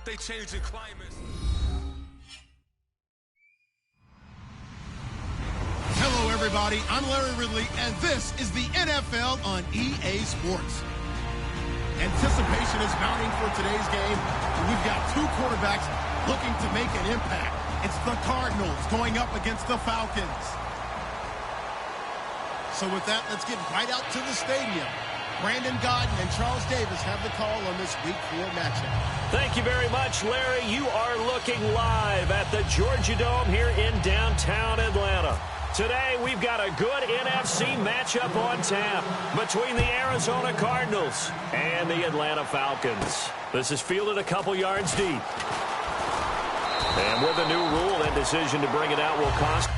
They changing climates. Hello, everybody. I'm Larry Ridley, and this is the NFL on EA Sports. Anticipation is mounting for today's game. We've got two quarterbacks looking to make an impact. It's the Cardinals going up against the Falcons. So with that, let's get right out to the stadium. Brandon Godden and Charles Davis have the call on this Week 4 matchup. Thank you very much, Larry. You are looking live at the Georgia Dome here in downtown Atlanta. Today, we've got a good NFC matchup on tap between the Arizona Cardinals and the Atlanta Falcons. This is fielded a couple yards deep. And with a new rule, that decision to bring it out will cost.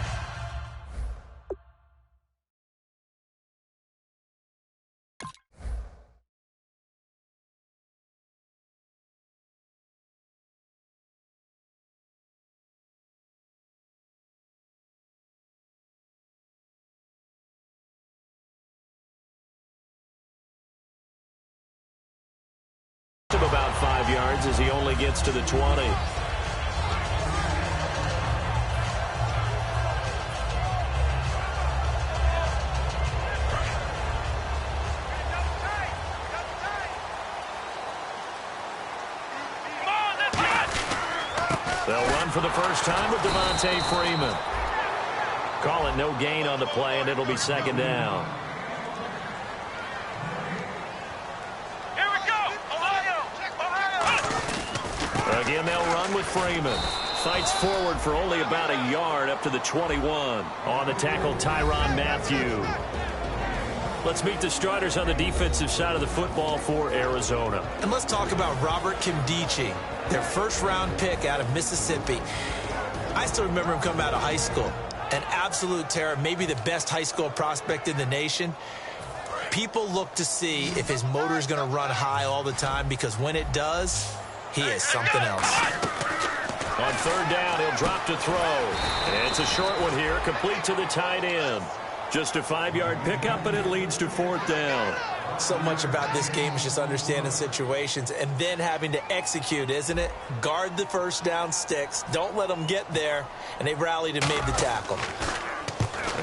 About 5 yards as he only gets to the 20. They'll run for the first time with Devontae Freeman. Call it no gain on the play, and it'll be second down. Again, they'll run with Freeman. Fights forward for only about a yard up to the 21. On the tackle, Tyrann Mathieu. Let's meet the starters on the defensive side of the football for Arizona. And let's talk about Robert Kimdichie, their first-round pick out of Mississippi. I still remember him coming out of high school. An absolute terror, maybe the best high school prospect in the nation. People look to see if his motor is going to run high all the time, because when it does, he is something else. On third down, he'll drop to throw. And it's a short one here, complete to the tight end. Just a 5-yard pickup, but it leads to fourth down. So much about this game is just understanding situations and then having to execute, isn't it? Guard the first down sticks. Don't let them get there. And they rallied and made the tackle.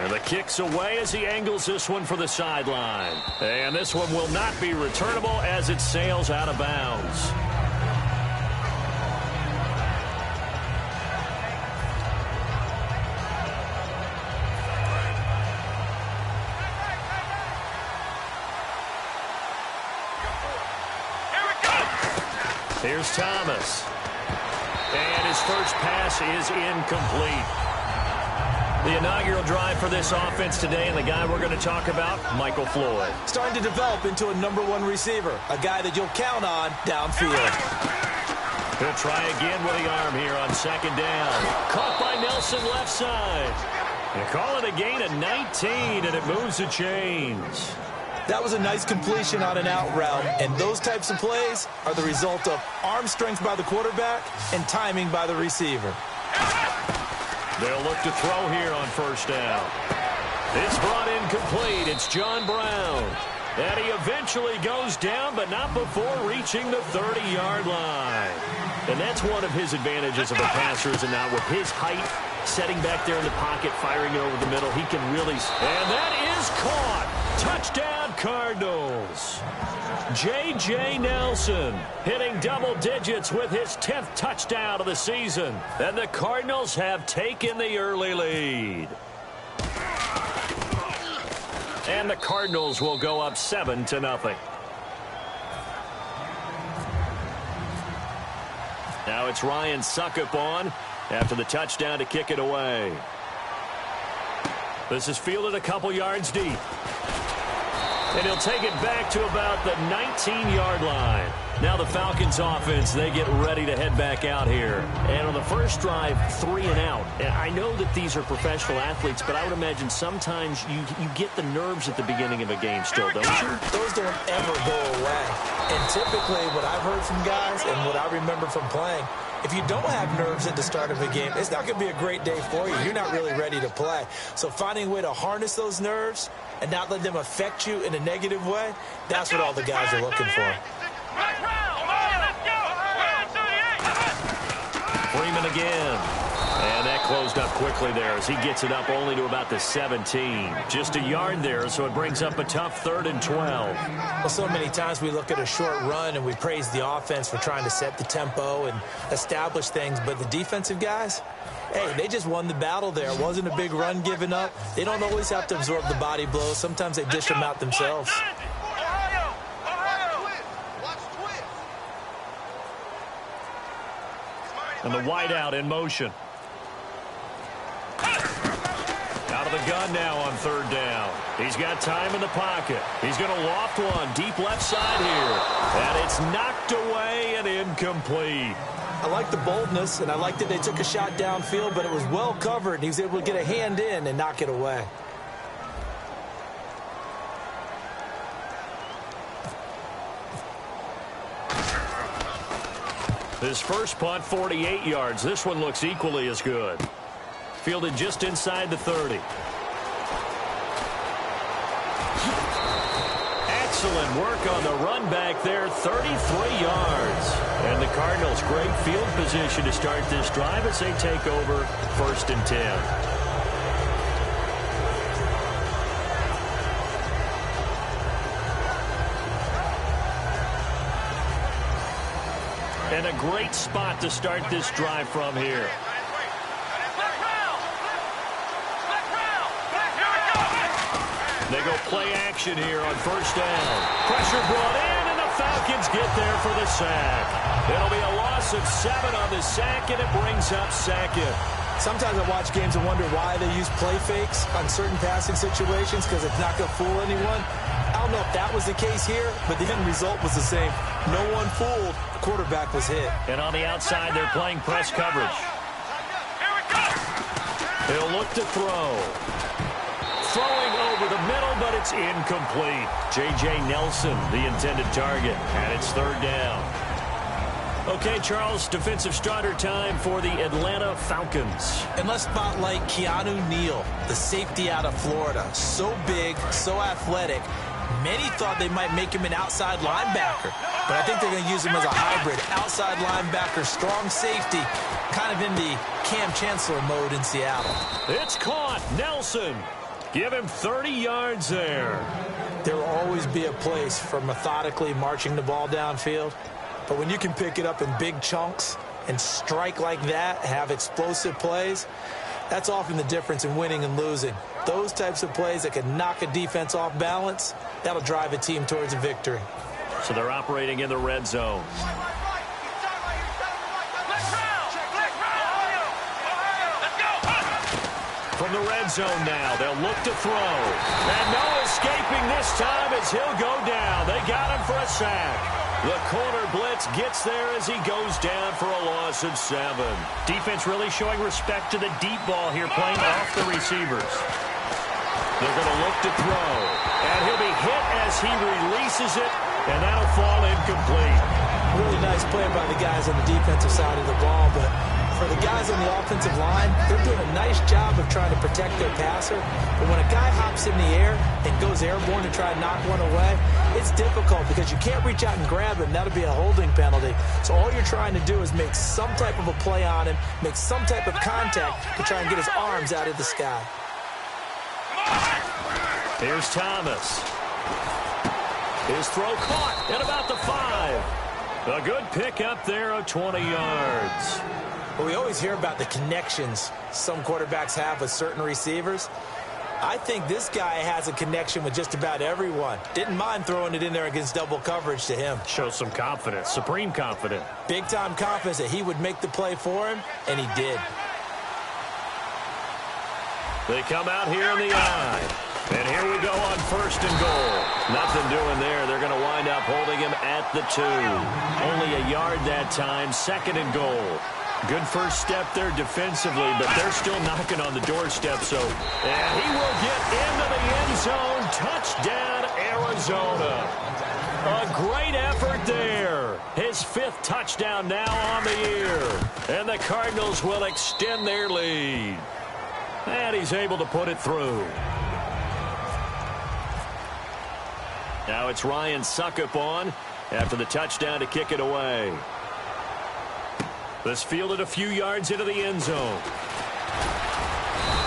And the kick's away as he angles this one for the sideline. And this one will not be returnable as it sails out of bounds. Here's Thomas. And his first pass is incomplete. The inaugural drive for this offense today, and the guy we're going to talk about, Michael Floyd. Starting to develop into a #1 receiver, a guy that you'll count on downfield. He'll try again with the arm here on second down. Caught by Nelson left side. And call it a gain of 19, and it moves the chains. That was a nice completion on an out route, and those types of plays are the result of arm strength by the quarterback and timing by the receiver. They'll look to throw here on first down. It's brought in complete. It's John Brown. And he eventually goes down, but not before reaching the 30-yard line. And that's one of his advantages of a passer, is not with his height, setting back there in the pocket, firing it over the middle. He can really... And that is caught. Touchdown, Cardinals. J.J. Nelson hitting double digits with his 10th touchdown of the season. And the Cardinals have taken the early lead. And the Cardinals will go up 7-0. Now it's Ryan Suckup on after the touchdown to kick it away. This is fielded a couple yards deep. And he'll take it back to about the 19-yard line. Now the Falcons offense, they get ready to head back out here. And on the first drive, 3 and out. I know that these are professional athletes, but I would imagine sometimes you get the nerves at the beginning of a game still, don't you? Those don't ever go away. And typically what I've heard from guys and what I remember from playing, if you don't have nerves at the start of a game, it's not going to be a great day for you. You're not really ready to play. So finding a way to harness those nerves and not let them affect you in a negative way, that's what all the guys are looking for. Freeman again. And that closed up quickly there as he gets it up only to about the 17. Just a yard there, so it brings up a tough 3rd and 12. Well, so many times we look at a short run and we praise the offense for trying to set the tempo and establish things, but the defensive guys, hey, they just won the battle there. It wasn't a big run given up. They don't always have to absorb the body blows. Sometimes they dish them out themselves. And the wideout in motion. Out of the gun now on 3rd down. He's got time in the pocket. He's going to loft one deep left side here. And it's knocked away and incomplete. I like the boldness, and I like that they took a shot downfield, but it was well covered. He was able to get a hand in and knock it away. His first punt, 48 yards. This one looks equally as good. Fielded just inside the 30. Excellent work on the run back there, 33 yards. And the Cardinals, great field position to start this drive as they take over 1st and 10. And a great spot to start this drive from here. They go play action here on 1st down. Pressure brought in, and the Falcons get there for the sack. It'll be a loss of 7 on the sack, and it brings up 2nd. Sometimes I watch games and wonder why they use play fakes on certain passing situations, because it's not going to fool anyone. I don't know if that was the case here, but the end result was the same. No one fooled. The quarterback was hit. And on the outside, they're playing press coverage. He'll look to throw. Throwing over the middle, but it's incomplete. J.J. Nelson, the intended target, and it's 3rd down. Okay, Charles, defensive starter time for the Atlanta Falcons. And let's spotlight Keanu Neal, the safety out of Florida. So big, so athletic. Many thought they might make him an outside linebacker, but I think they're going to use him as a hybrid. Outside linebacker, strong safety, kind of in the Cam Chancellor mode in Seattle. It's caught. Nelson. Give him 30 yards there. There will always be a place for methodically marching the ball downfield, but when you can pick it up in big chunks and strike like that, have explosive plays, that's often the difference in winning and losing. Those types of plays that can knock a defense off balance, that'll drive a team towards a victory. So they're operating in the red zone. From the red zone now, they'll look to throw. And no escaping this time as he'll go down. They got him for a sack. The corner blitz gets there as he goes down for a loss of 7. Defense really showing respect to the deep ball here, playing off the receivers. They're going to look to throw. And he'll be hit as he releases it, and that'll fall incomplete. Really nice play by the guys on the defensive side of the ball, but for the guys on the offensive line, they're doing a nice job of trying to protect their passer. But when a guy hops in the air and goes airborne to try and knock one away, it's difficult because you can't reach out and grab him. That'll be a holding penalty. So all you're trying to do is make some type of a play on him, make some type of contact to try and get his arms out of the sky. Here's Thomas. His throw caught at about the 5. A good pickup there of 20 yards. Well, we always hear about the connections some quarterbacks have with certain receivers. I think this guy has a connection with just about everyone. Didn't mind throwing it in there against double coverage to him. Shows some confidence, supreme confidence. Big-time confidence that he would make the play for him, and he did. They come out here in the eye. And here we go on 1st and goal. Nothing doing there. They're going to wind up holding him at the 2. Only a yard that time. 2nd and goal. Good first step there defensively, but they're still knocking on the doorstep. And he will get into the end zone. Touchdown, Arizona. A great effort there. His 5th touchdown now on the year. And the Cardinals will extend their lead. And he's able to put it through. Now it's Ryan Suckup on. after the touchdown to kick it away. This fielded a few yards into the end zone.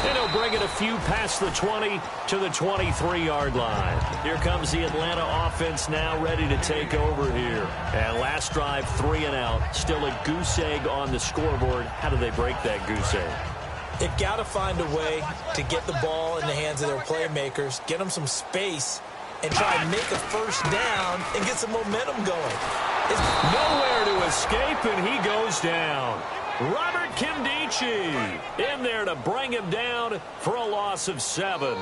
And he'll bring it a few past the 20 to the 23-yard line. Here comes the Atlanta offense now ready to take over here. And last drive, 3 and out. Still a goose egg on the scoreboard. How do they break that goose egg? They've got to find a way to get the ball in the hands of their playmakers, get them some space, and try and make a first down and get some momentum going. Nowhere to escape, and he goes down. Robert Kimdichie in there to bring him down for a loss of 7.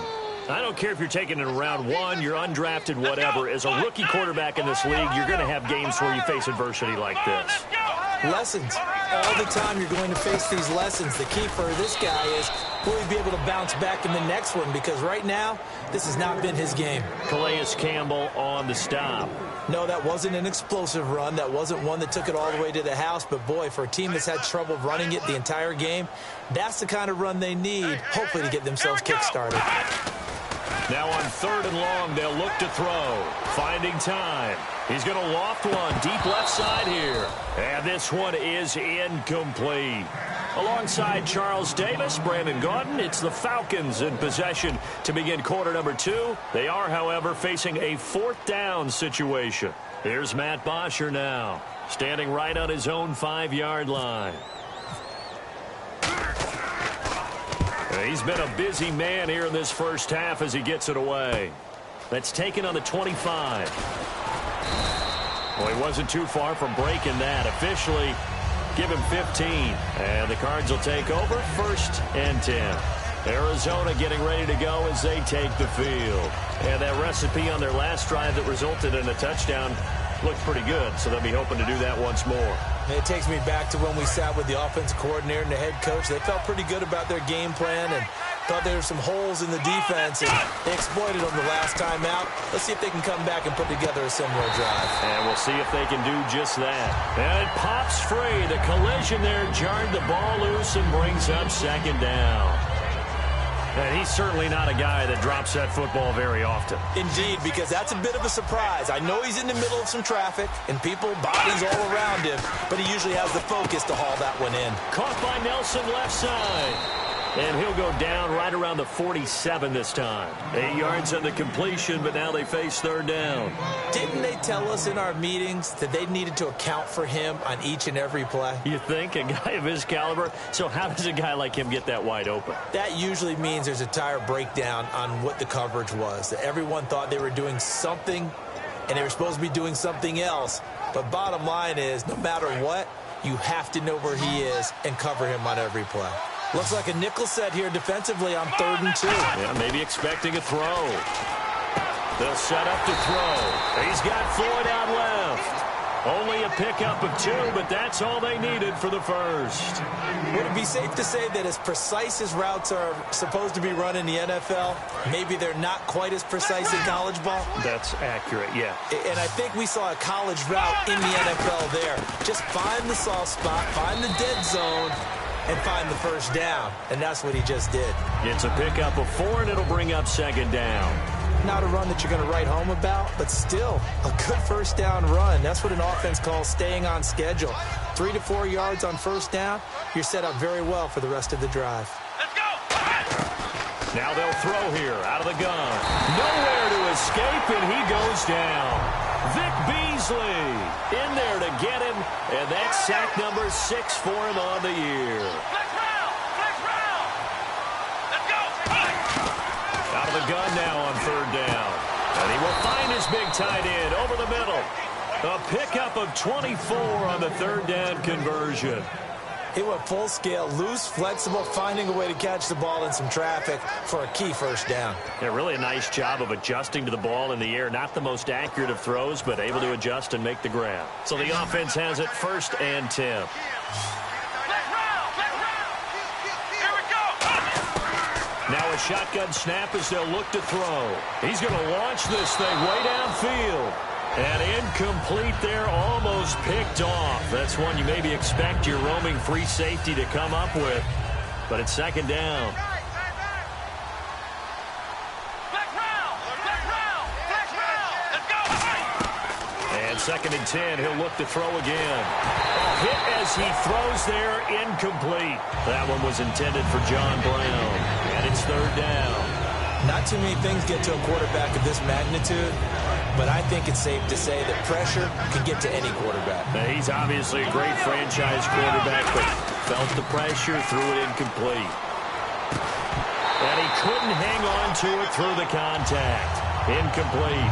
I don't care if you're taking it in round 1, you're undrafted, whatever. As a rookie quarterback in this league, you're going to have games where you face adversity like this. Lessons. All the time you're going to face these lessons. The key for this guy is, will he be able to bounce back in the next one? Because right now, this has not been his game. Calais Campbell on the stop. No, that wasn't an explosive run. That wasn't one that took it all the way to the house. But, boy, for a team that's had trouble running it the entire game, that's the kind of run they need, hopefully, to get themselves kick-started. Now on 3rd and long, they'll look to throw. Finding time. He's going to loft one deep left side here. And this one is incomplete. Alongside Charles Davis, Brandon Gaudin, it's the Falcons in possession to begin quarter number 2. They are, however, facing a 4th down situation. Here's Matt Bosher now, standing right on his own 5-yard line. He's been a busy man here in this first half as he gets it away. That's taken on the 25. Well, he wasn't too far from breaking that. Officially, give him 15. And the Cards will take over 1st and 10. Arizona getting ready to go as they take the field. And that recipe on their last drive that resulted in a touchdown looked pretty good, so they'll be hoping to do that once more. It takes me back to when we sat with the offensive coordinator and the head coach. They felt pretty good about their game plan and thought there were some holes in the defense, and they exploited them the last time out. Let's see if they can come back and put together a similar drive. And we'll see if they can do just that. And it pops free. The collision there jarred the ball loose and brings up 2nd down. And he's certainly not a guy that drops that football very often. Indeed, because that's a bit of a surprise. I know he's in the middle of some traffic and people, bodies all around him, but he usually has the focus to haul that one in. Caught by Nelson left side. And he'll go down right around the 47 this time. 8 yards on the completion, but now they face 3rd down. Didn't they tell us in our meetings that they needed to account for him on each and every play? You think? A guy of his caliber? So how does a guy like him get that wide open? That usually means there's a tire breakdown on what the coverage was. That everyone thought they were doing something, and they were supposed to be doing something else. But bottom line is, no matter what, you have to know where he is and cover him on every play. Looks like a nickel set here defensively on 3rd and 2. Yeah, maybe expecting a throw. They'll set up to throw. He's got Floyd out left. Only a pickup of 2, but that's all they needed for the first. Would it be safe to say that as precise as routes are supposed to be run in the NFL, maybe they're not quite as precise in college ball? That's accurate, yeah. And I think we saw a college route in the NFL there. Just find the soft spot, find the dead zone, and find the first down. And that's what he just did. It's a pickup of 4, and it'll bring up 2nd down. Not a run that you're going to write home about, but still a good first down run. That's what an offense calls staying on schedule. 3 to 4 yards on first down, you're set up very well for the rest of the drive. Let's go! Now they'll throw here out of the gun. Nowhere to escape, and he goes down. Vic Beasley in there to get him, and that's sack number 6 for him on the year. Flex round! Flex round! Let's go! Out of the gun now on 3rd down. And he will find his big tight end over the middle. A pickup of 24 on the 3rd down conversion. He went full scale, loose, flexible, finding a way to catch the ball in some traffic for a key first down. Yeah, really a nice job of adjusting to the ball in the air. Not the most accurate of throws, but able to adjust and make the grab. So the offense has it 1st and 10. Now a shotgun snap as they'll look to throw. He's going to launch this thing way downfield. And incomplete there, almost picked off. That's one you maybe expect your roaming free safety to come up with. But it's 2nd down. 2nd and 10. He'll look to throw again. Hit as he throws there, incomplete. That one was intended for John Brown, and it's 3rd down. Not too many things get to a quarterback of this magnitude, but I think it's safe to say that pressure can get to any quarterback. Now, he's obviously a great franchise quarterback, but felt the pressure, threw it incomplete. And he couldn't hang on to it through the contact. Incomplete.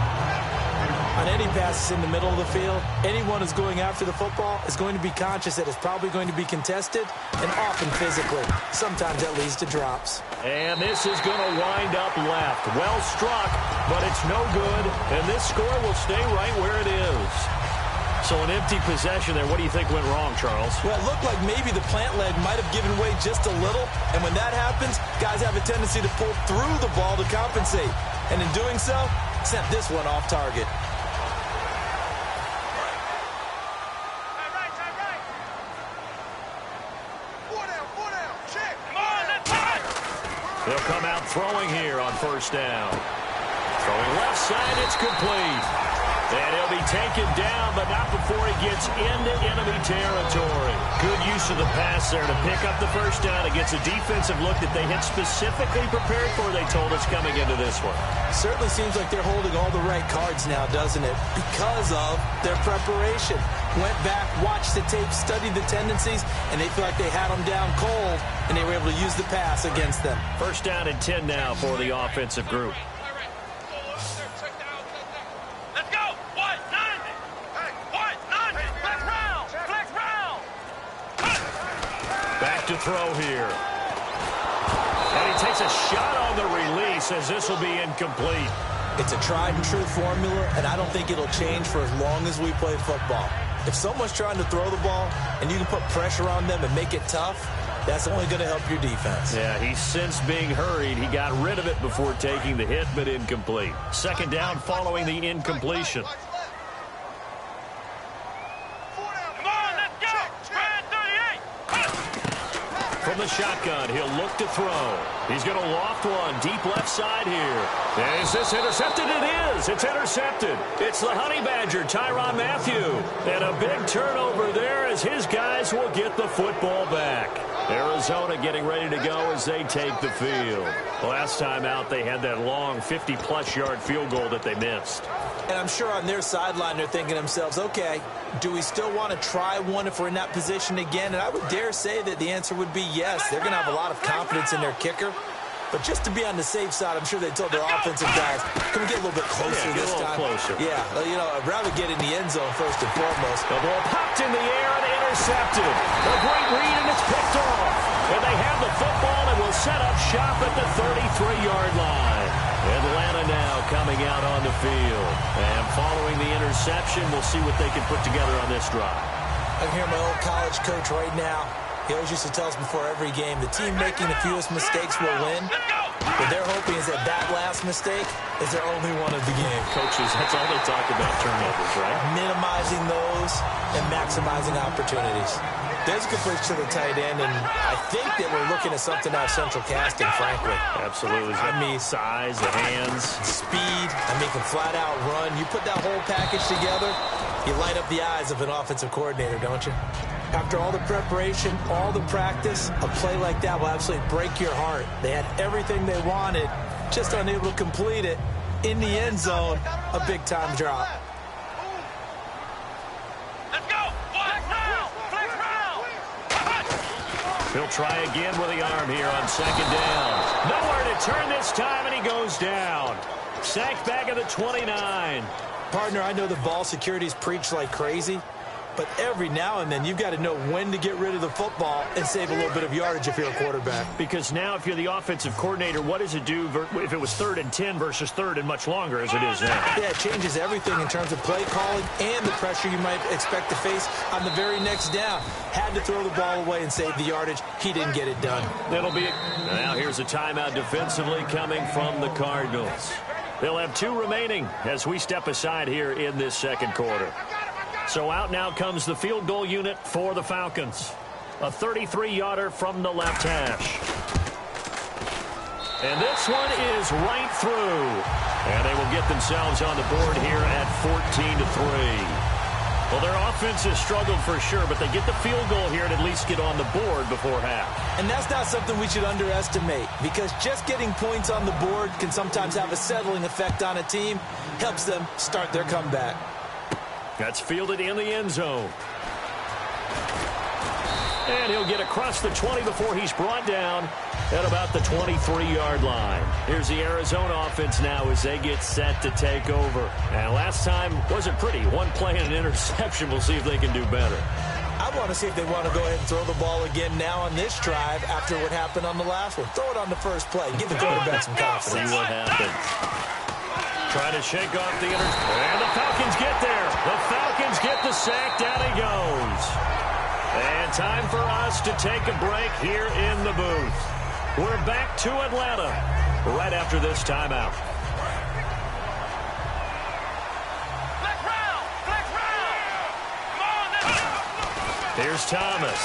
On any passes in the middle of the field, anyone who's going after the football is going to be conscious that it's probably going to be contested and often physically. Sometimes that leads to drops. And this is going to wind up left. Well struck, but it's no good. And this score will stay right where it is. So an empty possession there. What do you think went wrong, Charles? Well, it looked like maybe the plant leg might have given way just a little. And when that happens, guys have a tendency to pull through the ball to compensate. And in doing so, sent this one off target. They'll come out throwing here on 1st down. Throwing left side, it's complete. And he'll be taken down, but not before he gets into enemy territory. Good use of the pass there to pick up the 1st down. It gets a defensive look that they had specifically prepared for, they told us, coming into this one. Certainly seems like they're holding all the right cards now, doesn't it? Because of their preparation. Went back, watched the tape, studied the tendencies, and they feel like they had them down cold, and they were able to use the pass against them. 1st down and 10 now for the offensive group. Back to throw here. And he takes a shot on the release as this will be incomplete. It's a tried and true formula, and I don't think it'll change for as long as we play football. If someone's trying to throw the ball and you can put pressure on them and make it tough, that's only going to help your defense. Yeah, he's since being hurried. He got rid of it before taking the hit, but incomplete. 2nd down following the incompletion. From the shotgun, he'll look to throw. He's going to loft one deep left side here. Is this intercepted? It is. It's intercepted. It's the Honey Badger, Tyrann Mathieu. And a big turnover there as his guys will get the football back. Arizona getting ready to go as they take the field. Last time out, they had that long 50-plus yard field goal that they missed. And I'm sure on their sideline they're thinking to themselves, okay, do we still want to try one if we're in that position again? And I would dare say that the answer would be yes. They're going to have a lot of confidence in their kicker. But just to be on the safe side, I'm sure they told their offensive guys, can we get a little bit closer this time? Closer. Yeah, you know, I'd rather get in the end zone first and foremost. The ball popped in the air and intercepted. A great read, and it's picked off. And they have the football and will set up shop at the 33-yard line. Atlanta now coming out on the field. And following the interception, we'll see what they can put together on this drive. I can hear my old college coach right now. He always used to tell us before every game, the team making the fewest mistakes will win. What they're hoping is that that last mistake is their only one of the game. Coaches, that's all they talk about, turnovers, right? Minimizing those and maximizing opportunities. There's a good pitch to the tight end, and I think that we're looking at something out of central casting, frankly. Absolutely. I mean, size, the hands. Speed. I mean, can flat out run. You put that whole package together, you light up the eyes of an offensive coordinator, don't you? After all the preparation, all the practice, a play like that will absolutely break your heart. They had everything they wanted, just unable to complete it. In the end zone, a big-time drop. Let's go! Flex round! He'll try again with the arm here on 2nd down. Nowhere to turn this time, and he goes down. Sacked back at the 29. Partner, I know the ball security's preached like crazy, but every now and then you've got to know when to get rid of the football and save a little bit of yardage if you're a quarterback. Because now if you're the offensive coordinator, what does it do if it was 3rd and 10 versus 3rd and much longer as it is now? Yeah, it changes everything in terms of play calling and the pressure you might expect to face on the very next down. Had to throw the ball away and save the yardage. He didn't get it done. That'll be it. Now here's a timeout defensively coming from the Cardinals. They'll have 2 remaining as we step aside here in this 2nd quarter. So out now comes the field goal unit for the Falcons. A 33-yarder from the left hash. And this one is right through. And they will get themselves on the board here at 14-3. Well, their offense has struggled for sure, but they get the field goal here and at least get on the board before half. And that's not something we should underestimate, because just getting points on the board can sometimes have a settling effect on a team. Helps them start their comeback. That's fielded in the end zone. And he'll get across the 20 before he's brought down at about the 23-yard line. Here's the Arizona offense now as they get set to take over. And last time wasn't pretty. One play and an interception. We'll see if they can do better. I want to see if they want to go ahead and throw the ball again now on this drive after what happened on the last one. Throw it on the first play. Give the quarterback some confidence. See what happens. Trying to shake off the and the Falcons get there. The Falcons get the sack. Down he goes. And time for us to take a break here in the booth. We're back to Atlanta right after this timeout. Here's Thomas.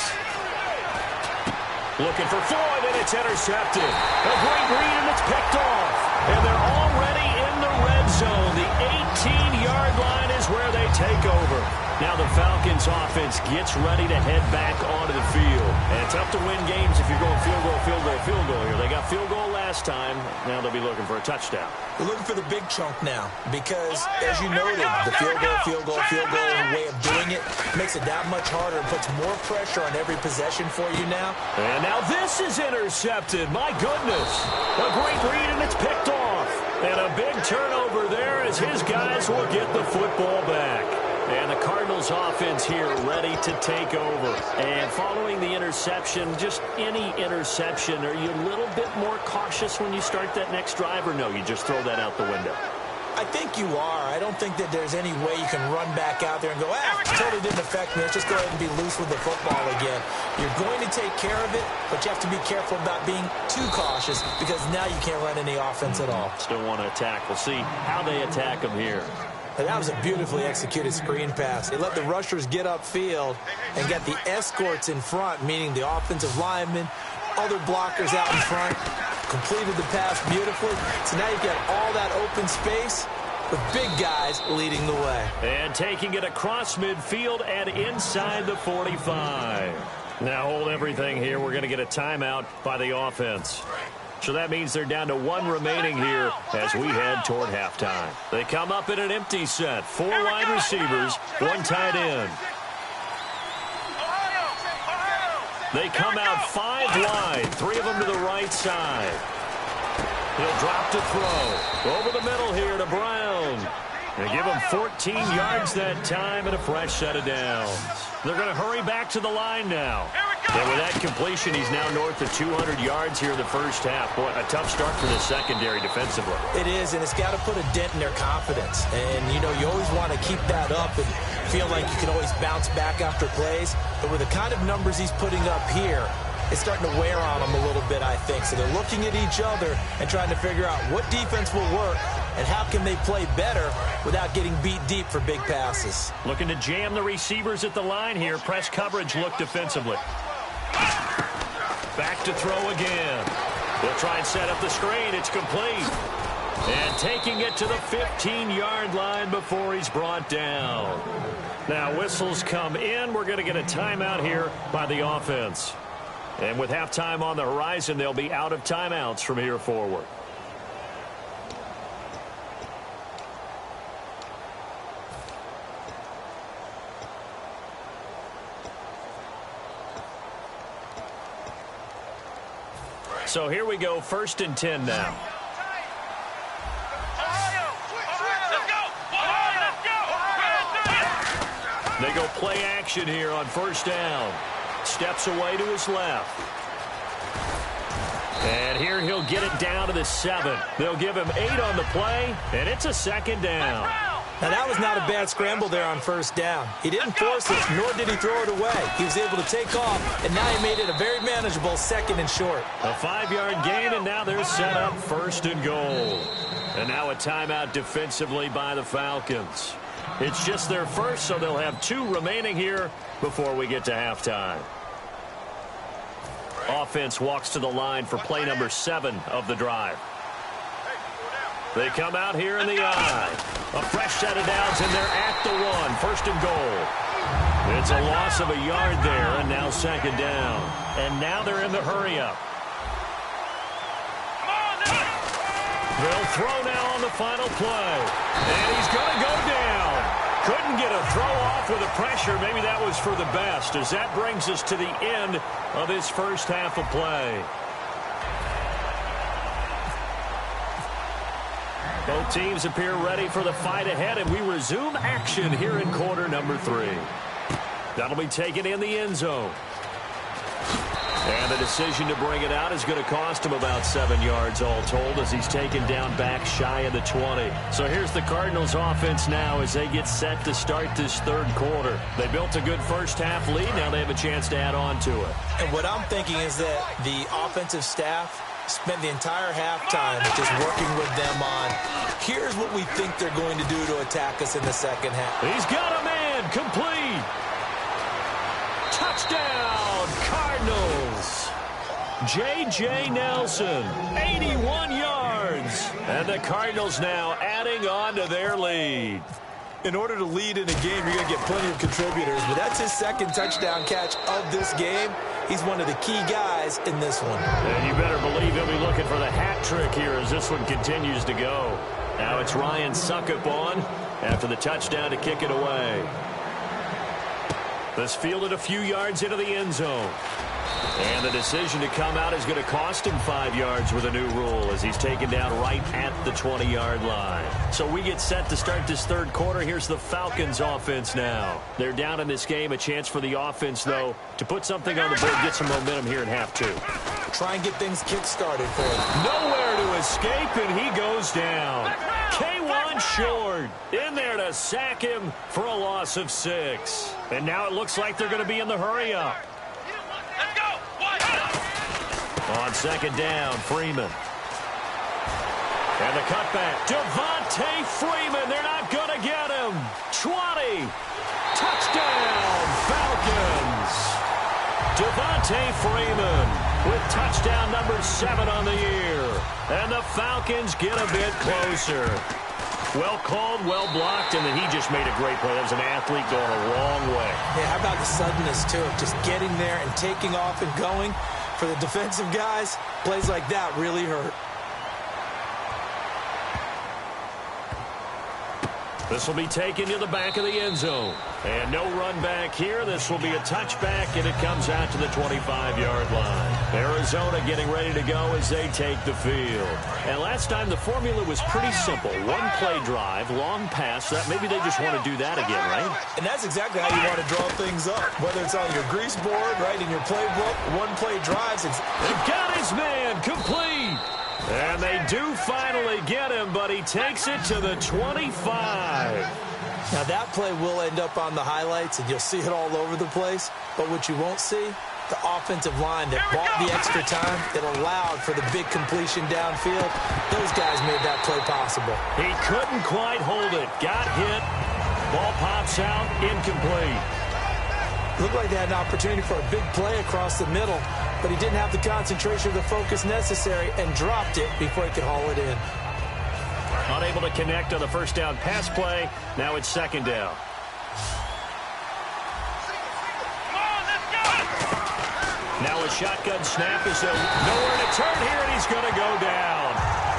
Looking for Floyd, and it's intercepted. A great read, and it's picked off. And they're already in the red zone. The 18-yard line is where they take over. Now the Falcons offense gets ready to head back onto the field. And it's tough to win games if you're going field goal, field goal, field goal here. They got field goal last time. Now they'll be looking for a touchdown. We're looking for the big chunk now because, as you noted, the field goal way of doing it makes it that much harder and puts more pressure on every possession for you now. And now this is intercepted. My goodness. A great read, and it's picked off. And a big turnover there as his guys will get the football back. And the Cardinals offense here ready to take over. And following the interception, just any interception, are you a little bit more cautious when you start that next drive, or no, you just throw that out the window? I think you are. I don't think that there's any way you can run back out there and go, totally didn't affect me. Let's just go ahead and be loose with the football again. You're going to take care of it, but you have to be careful about being too cautious because now you can't run any offense at all. Still want to attack. We'll see how they attack them here. And that was a beautifully executed screen pass. They let the rushers get upfield and get the escorts in front, meaning the offensive linemen, other blockers out in front, completed the pass beautifully. So now you've got all that open space with big guys leading the way. And taking it across midfield and inside the 45. Now hold everything here. We're going to get a timeout by the offense. So that means they're down to one remaining here as we head toward halftime. They come up in an empty set. 4 wide receivers, 1 tight end. They come out 5 wide, 3 of them to the right side. He'll drop to throw. Over the middle here to Brown. They give him 14 yards that time and a fresh set of downs. They're going to hurry back to the line now. And with that completion, he's now north of 200 yards here in the first half. Boy, a tough start for the secondary defensively. It is, and it's got to put a dent in their confidence. And, you know, you always want to keep that up and feel like you can always bounce back after plays. But with the kind of numbers he's putting up here, it's starting to wear on them a little bit, I think. So they're looking at each other and trying to figure out what defense will work and how can they play better without getting beat deep for big passes. Looking to jam the receivers at the line here. Press coverage look defensively. Back to throw again. They'll try and set up the screen. It's complete. And taking it to the 15-yard line before he's brought down. Now whistles come in. We're going to get a timeout here by the offense. And with halftime on the horizon, they'll be out of timeouts from here forward. So here we go, 1st and 10 now. They go play action here on 1st down. Steps away to his left. And here he'll get it down to the 7. They'll give him 8 on the play, and it's a 2nd down. Now, that was not a bad scramble there on 1st down. He didn't force it, nor did he throw it away. He was able to take off, and now he made it a very manageable 2nd and short. A 5-yard gain, and now they're set up 1st and goal. And now a timeout defensively by the Falcons. It's just their first, so they'll have 2 remaining here before we get to halftime. Offense walks to the line for play number 7 of the drive. They come out here in the I. A fresh set of downs, and they're at the 1. First and goal. It's a loss of a yard there, and now second down. And now they're in the hurry-up. They'll throw now on the final play. And he's going to go down. Couldn't get a throw off with the pressure. Maybe that was for the best, as that brings us to the end of this first half of play. Both teams appear ready for the fight ahead, and we resume action here in quarter number 3. That'll be taken in the end zone. And the decision to bring it out is going to cost him about 7 yards all told, as he's taken down back shy of the 20. So here's the Cardinals offense now as they get set to start this third quarter. They built a good first half lead. Now they have a chance to add on to it. And what I'm thinking is that the offensive staff spent the entire halftime just working with them on, here's what we think they're going to do to attack us in the second half. He's got a man, complete. Touchdown, Cardinals. J.J. Nelson, 81 yards. And the Cardinals now adding on to their lead. In order to lead in a game, you're going to get plenty of contributors, but that's his second touchdown catch of this game. He's one of the key guys in this one. And you better believe he'll be looking for the hat trick here as this one continues to go. Now it's Ryan Suckup on after the touchdown to kick it away. This fielded a few yards into the end zone. And the decision to come out is going to cost him 5 yards with a new rule as he's taken down right at the 20-yard line. So we get set to start this third quarter. Here's the Falcons offense now. They're down in this game. A chance for the offense, though, to put something on the board, get some momentum here in half 2. Try and get things kick-started for him. Nowhere to escape, and he goes down. K1 short. In there to sack him for a loss of 6. And now it looks like they're going to be in the hurry-up. On second down, Freeman. And the cutback. Devontae Freeman. They're not going to get him. 20. Touchdown, Falcons. Devontae Freeman with touchdown number 7 on the year. And the Falcons get a bit closer. Well called, well blocked, and then he just made a great play. That was an athlete going a long way. Yeah, how about the suddenness to it? Just getting there and taking off and going. For the defensive guys, plays like that really hurt. This will be taken to the back of the end zone. And no run back here. This will be a touchback, and it comes out to the 25-yard line. Arizona getting ready to go as they take the field. And last time the formula was pretty simple. One play drive, long pass. That maybe they just want to do that again, right? And that's exactly how you want to draw things up. Whether it's on your grease board, right, in your playbook, one play drives. They've got his man complete. And they do finally get him, but he takes it to the 25. Now, that play will end up on the highlights, and you'll see it all over the place. But what you won't see, the offensive line that bought the extra time, that allowed for the big completion downfield, those guys made that play possible. He couldn't quite hold it. Got hit. Ball pops out, incomplete. Looked like they had an opportunity for a big play across the middle, but he didn't have the concentration or the focus necessary and dropped it before he could haul it in. Unable to connect on the first down pass play. Now it's second down. Now a shotgun snap is nowhere to turn here, and he's going to go down.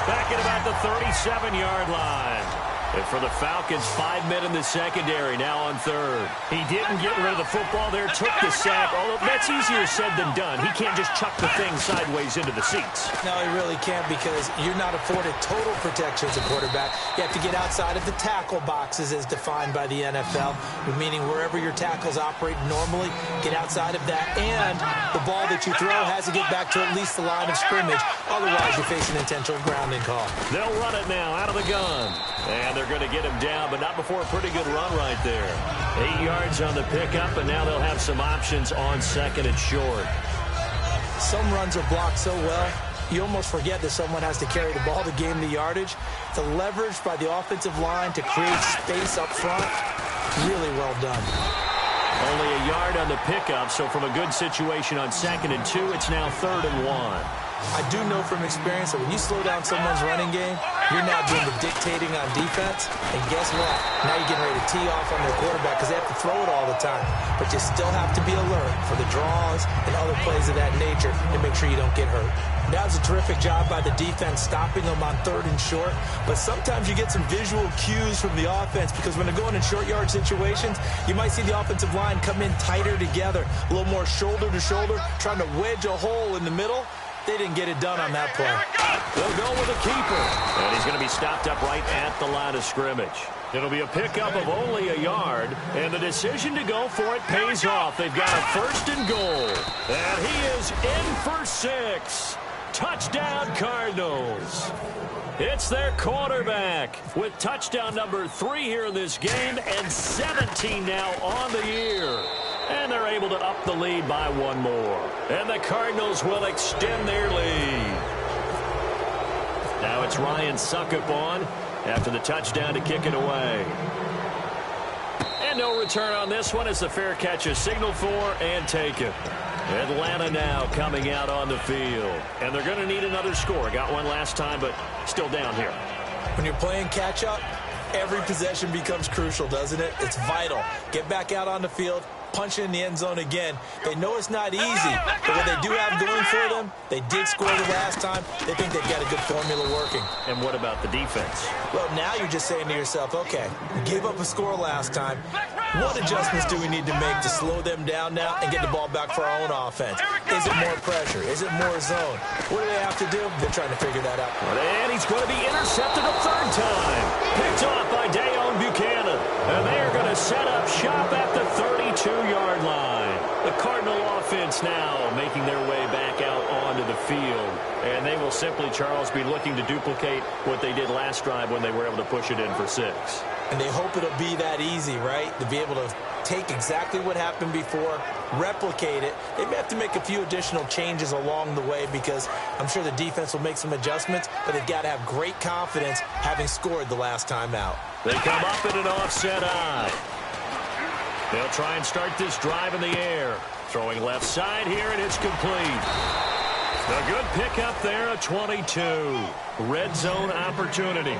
Back at about the 37-yard line. And for the Falcons, 5 men in the secondary, now on third. He didn't get rid of the football there, took the sack. Although that's easier said than done. He can't just chuck the thing sideways into the seats. No, he really can't, because you're not afforded total protection as a quarterback. You have to get outside of the tackle boxes as defined by the NFL, meaning wherever your tackles operate normally, get outside of that. And the ball that you throw has to get back to at least the line of scrimmage. Otherwise, you face an intentional grounding call. They'll run it now out of the gun. And they're going to get him down, but not before a pretty good run right there. 8 yards on the pickup, and now they'll have some options on second and short. Some runs are blocked so well, you almost forget that someone has to carry the ball to gain the yardage. The leverage by the offensive line to create space up front, really well done. Only a yard on the pickup, so from a good situation on second and 2, it's now 3rd and 1. I do know from experience that when you slow down someone's running game, You're now doing the dictating on defense, and guess what? Now you're getting ready to tee off on their quarterback because they have to throw it all the time. But you still have to be alert for the draws and other plays of that nature to make sure you don't get hurt. That was a terrific job by the defense stopping them on 3rd and short, but sometimes you get some visual cues from the offense because when they're going in short yard situations, you might see the offensive line come in tighter together, a little more shoulder to shoulder, trying to wedge a hole in the middle. They didn't get it done on that play. They'll go with a keeper, and he's going to be stopped up right at the line of scrimmage. It'll be a pickup of only a yard, and the decision to go for it pays off. They've got a 1st and goal, and he is in for 6. Touchdown, Cardinals. It's their quarterback with touchdown number 3 here in this game and 17 now on the year. And they're able to up the lead by 1 more. And the Cardinals will extend their lead. Now it's Ryan Suckup on after the touchdown to kick it away. And no return on this one as the fair catch is signaled for and taken. Atlanta now coming out on the field. And they're going to need another score. Got one last time, but still down here. When you're playing catch-up, every possession becomes crucial, doesn't it? It's vital. Get back out on the field. Punch in the end zone again. They know it's not easy, but what they do have going for them, they did score the last time. They think they've got a good formula working. And what about the defense? Well, now you're just saying to yourself, okay, we gave up a score last time. What adjustments do we need to make to slow them down now and get the ball back for our own offense? Is it more pressure? Is it more zone? What do they have to do? They're trying to figure that out. And he's going to be intercepted a 3rd time. Picked off by Dayon Buchanan. And they are going to set up shop at the 32-yard line. The Cardinal offense now making their way back out onto the field. And they will simply, Charles, be looking to duplicate what they did last drive when they were able to push it in for 6. And they hope it'll be that easy, right? To be able to take exactly what happened before, replicate it. They may have to make a few additional changes along the way because I'm sure the defense will make some adjustments, but they've got to have great confidence having scored the last time out. They come up in an offset eye. They'll try and start this drive in the air. Throwing left side here, and it's complete. A good pickup there, a 22. Red zone opportunity.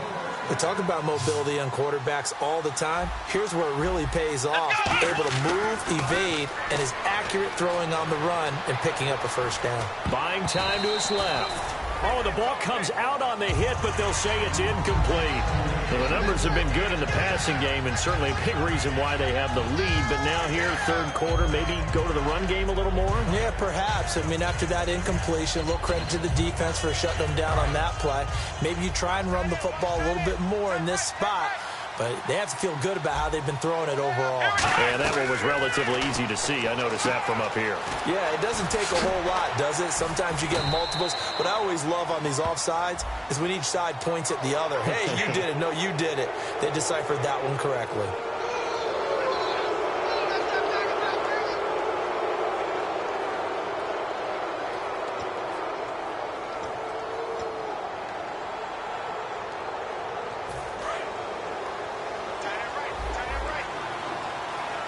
We talk about mobility on quarterbacks all the time. Here's where it really pays off. Able to move, evade, and is accurate throwing on the run and picking up a 1st down. Buying time to his left. Oh, the ball comes out on the hit, but they'll say it's incomplete. Well, the numbers have been good in the passing game, and certainly a big reason why they have the lead. But now here, 3rd quarter, maybe go to the run game a little more? Yeah, perhaps. I mean, after that incompletion, a little credit to the defense for shutting them down on that play. Maybe you try and run the football a little bit more in this spot. But they have to feel good about how they've been throwing it overall. Yeah, that one was relatively easy to see. I noticed that from up here. Yeah, it doesn't take a whole lot, does it? Sometimes you get multiples. What I always love on these offsides is when each side points at the other. Hey, you did it. No, you did it. They deciphered that one correctly.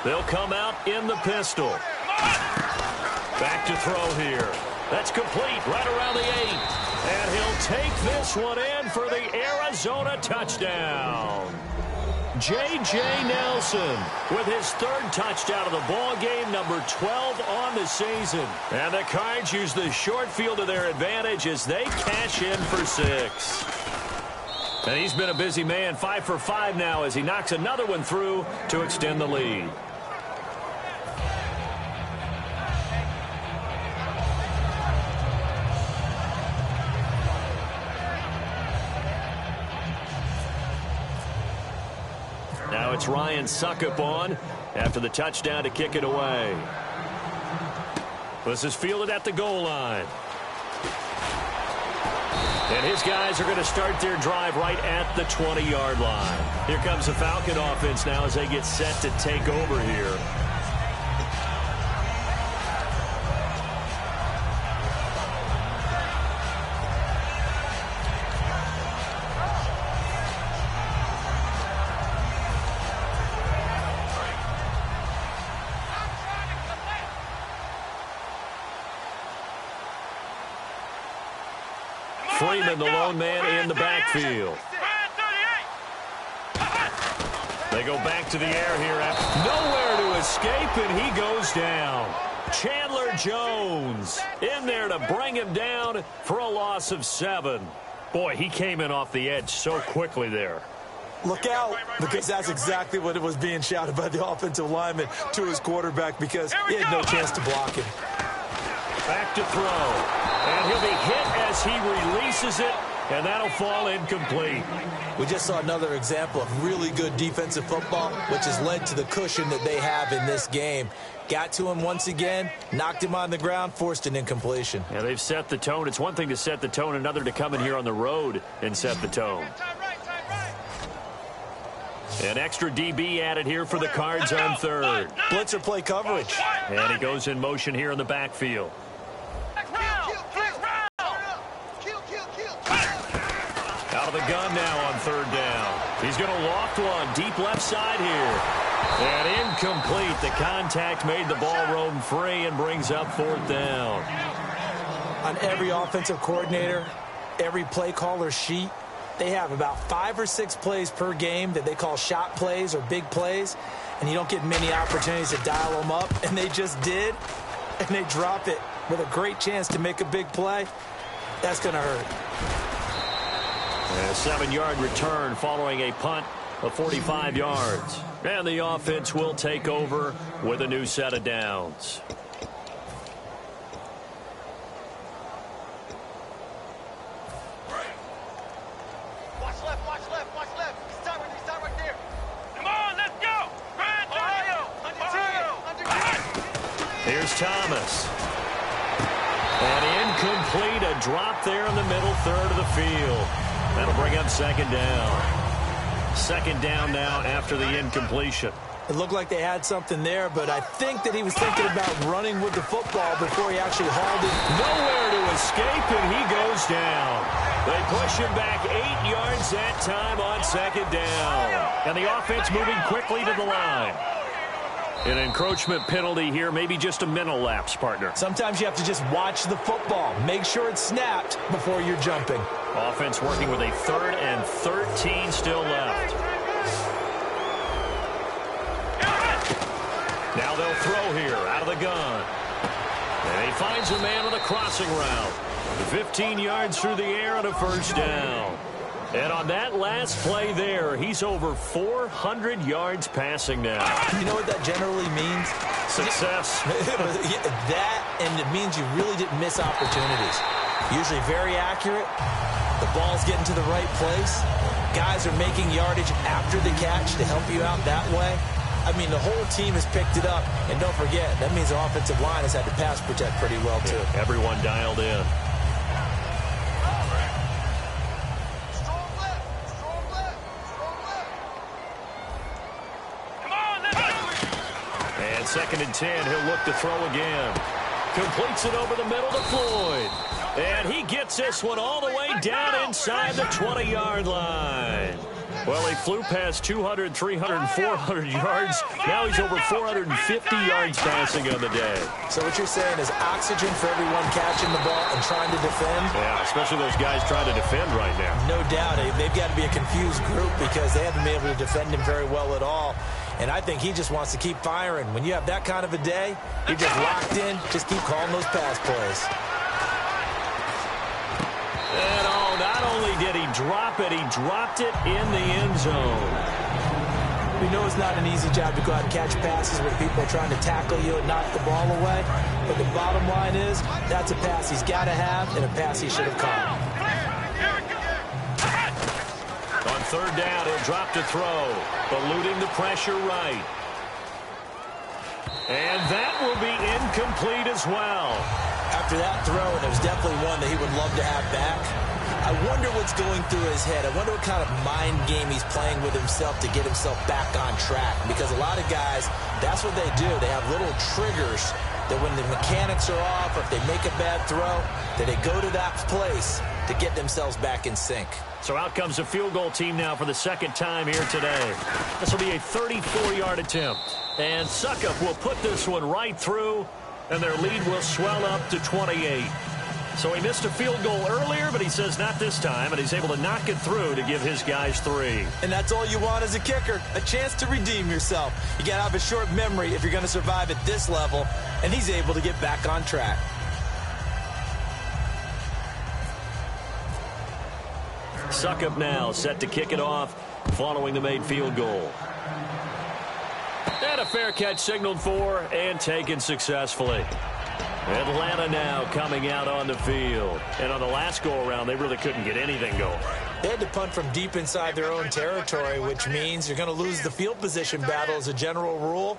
They'll come out in the pistol. Back to throw here. That's complete right around the 8. And he'll take this one in for the Arizona touchdown. J.J. Nelson with his 3rd touchdown of the ball game, number 12 on the season. And the Cards use the short field to their advantage as they cash in for 6. And he's been a busy man, 5 for 5 now as he knocks another one through to extend the lead. Now it's Ryan Suckup on after the touchdown to kick it away. This is fielded at the goal line. And his guys are going to start their drive right at the 20-yard line. Here comes the Falcon offense now as they get set to take over here. Freeman, the lone man in the backfield. They go back to the air here. Nowhere to escape, and he goes down. Chandler Jones in there to bring him down for a loss of 7. Boy, he came in off the edge so quickly there. Look out, because that's exactly what it was being shouted by the offensive lineman to his quarterback, because he had no chance to block him. Back to throw. And he'll be hit as he releases it, and that'll fall incomplete. We just saw another example of really good defensive football, which has led to the cushion that they have in this game. Got to him once again, knocked him on the ground, forced an incompletion. Yeah, they've set the tone. It's one thing to set the tone, another to come in here on the road and set the tone. An extra DB added here for the Cards on third. Blitzer play coverage. And he goes in motion here in the backfield. Out of the gun now on third down. He's going to loft one deep left side here. And incomplete. The contact made the ball roam free and brings up 4th down. On every offensive coordinator, every play caller sheet, they have about 5 or 6 plays per game that they call shot plays or big plays, and you don't get many opportunities to dial them up, and they just did, and they drop it with a great chance to make a big play. That's going to hurt. And a 7-yard return following a punt of 45 yards. And the offense will take over with a new set of downs. Watch left. Stop right there. Come on, let's go. Ohio. Here's Thomas. And incomplete, a drop there in the middle third of the field. That'll bring up 2nd down. 2nd down now after the incompletion. It looked like they had something there, but I think that he was thinking about running with the football before he actually hauled it. Nowhere to escape, and he goes down. They push him back 8 yards that time on 2nd down. And the offense moving quickly to the line. An encroachment penalty here, maybe just a mental lapse, partner. Sometimes you have to just watch the football. Make sure it's snapped before you're jumping. Offense working with a 3rd and 13 still left. Now they'll throw here out of the gun. And he finds a man on the crossing route. 15 yards through the air and a 1st down. And on that last play there, he's over 400 yards passing now. You know what that generally means? Success. That, and it means you really didn't miss opportunities. Usually very accurate. The ball's getting to the right place. Guys are making yardage after the catch to help you out that way. I mean, the whole team has picked it up. And don't forget, that means the offensive line has had to pass protect pretty well, too. Yeah, everyone dialed in. And 2nd and 10, he'll look to throw again. Completes it over the middle to Floyd. And he gets this one all the way down inside the 20-yard line. Well, he flew past 200, 300, 400 yards. Now he's over 450 yards passing on the day. So what you're saying is oxygen for everyone catching the ball and trying to defend? Yeah, especially those guys trying to defend right now. No doubt. They've got to be a confused group because they haven't been able to defend him very well at all. And I think he just wants to keep firing. When you have that kind of a day, you're just locked in. Just keep calling those pass plays. And not only did he drop it, he dropped it in the end zone. We know it's not an easy job to go out and catch passes with people trying to tackle you and knock the ball away. But the bottom line is, that's a pass he's got to have and a pass he should have caught. On 3rd down, he'll drop to throw, eluding the pressure right. And that will be incomplete as well. After that throw, and it was definitely one that he would love to have back, I wonder what's going through his head. I wonder what kind of mind game he's playing with himself to get himself back on track. Because a lot of guys, that's what they do. They have little triggers that when the mechanics are off or if they make a bad throw, that they go to that place to get themselves back in sync. So out comes a field goal team now for the 2nd time here today. This will be a 34-yard attempt. And Suckup will put this one right through, and their lead will swell up to 28. So he missed a field goal earlier, but he says not this time, and he's able to knock it through to give his guys 3. And that's all you want as a kicker, a chance to redeem yourself. You got to have a short memory if you're going to survive at this level, and he's able to get back on track. Suckup now set to kick it off following the made field goal. And a fair catch signaled for and taken successfully. Atlanta now coming out on the field. And on the last go-around, they really couldn't get anything going. They had to punt from deep inside their own territory, which means you're going to lose the field position battle as a general rule.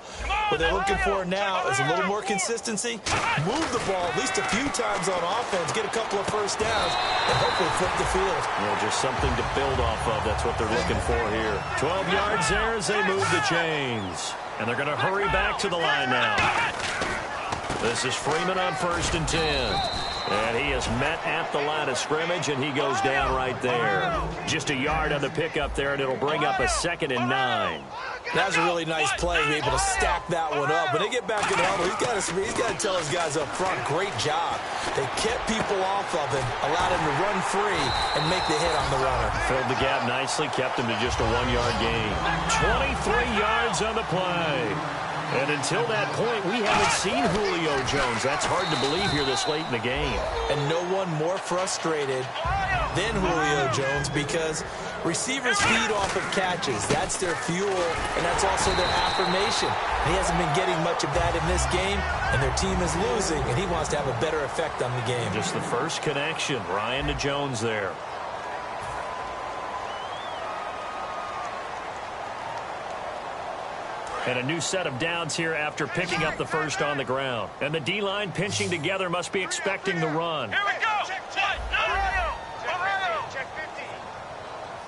What they're looking for now is a little more consistency, move the ball at least a few times on offense, get a couple of first downs, and hopefully flip the field. Well, just something to build off of. That's what they're looking for here. 12 yards there as they move the chains. And they're going to hurry back to the line now. This is Freeman on 1st and 10. And he is met at the line of scrimmage, and he goes down right there. Just a yard on the pickup there, and it'll bring up a 2nd and 9. That was a really nice play, be able to stack that one up. When they get back in the huddle, he's got to tell his guys up front, great job. They kept people off of him, allowed him to run free and make the hit on the runner. Filled the gap nicely, kept him to just a 1-yard gain. 23 yards on the play. And until that point, we haven't seen Julio Jones. That's hard to believe here this late in the game. And no one more frustrated than Julio Jones because receivers feed off of catches. That's their fuel, and that's also their affirmation. And he hasn't been getting much of that in this game, and their team is losing, and he wants to have a better effect on the game. Just the first connection, Ryan to Jones there. And a new set of downs here after picking up the first on the ground. And the D-line pinching together must be expecting the run. Here we go. Check